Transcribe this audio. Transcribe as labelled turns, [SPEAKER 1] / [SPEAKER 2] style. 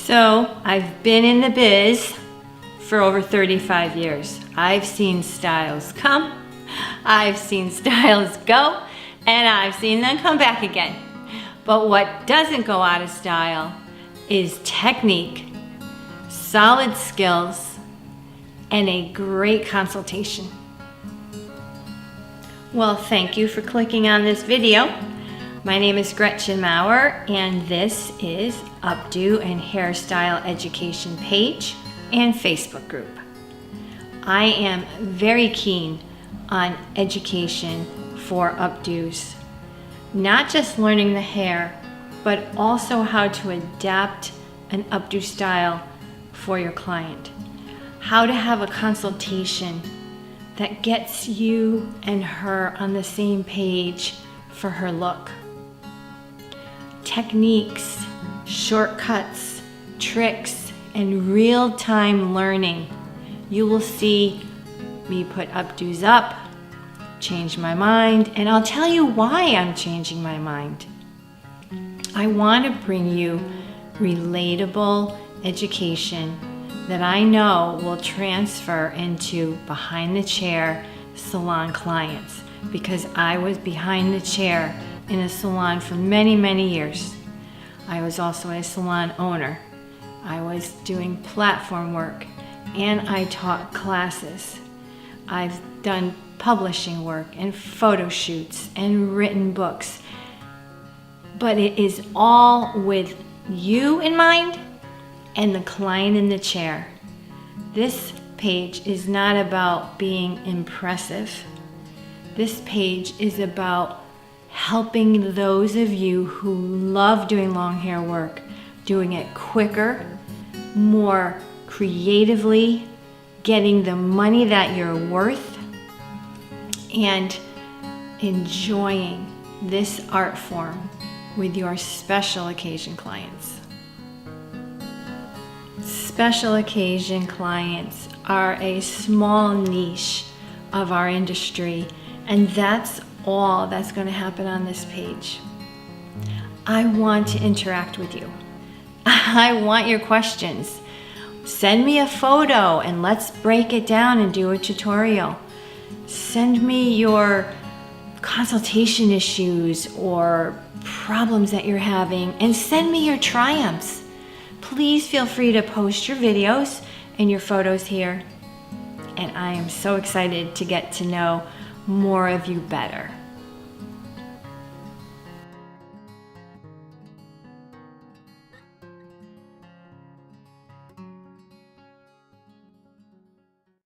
[SPEAKER 1] So I've been in the biz for over 35 years. I've seen styles come, I've seen styles go, and I've seen them come back again. But what doesn't go out of style is technique, solid skills, and a great consultation. Well, thank you for clicking on this video. My name is Gretchen Maurer, and this is Updo and Hairstyle Education page and Facebook group. I am very keen on education for updos, not just learning the hair, but also how to adapt an updo style for your client. How to have a consultation that gets you and her on the same page for her look. Techniques, shortcuts, tricks, and real-time learning. You will see me put updos up, change my mind, and I'll tell you why I'm changing my mind. I want to bring you relatable education that I know will transfer into behind the chair salon clients, because I was behind the chair in a salon for many, many years. I was also a salon owner. I was doing platform work, and I taught classes. I've done publishing work and photo shoots and written books. But it is all with you in mind and the client in the chair. This page is not about being impressive. This page is about helping those of you who love doing long hair work, doing it quicker, more creatively, getting the money that you're worth, and enjoying this art form with your special occasion clients. Special occasion clients are a small niche of our industry, and that's all that's going to happen on this page. I want to interact with you. I want your questions. Send me a photo and let's break it down and do a tutorial. Send me your consultation issues or problems that you're having, and send me your triumphs. Please feel free to post your videos and your photos here. And I am so excited to get to know more of you better.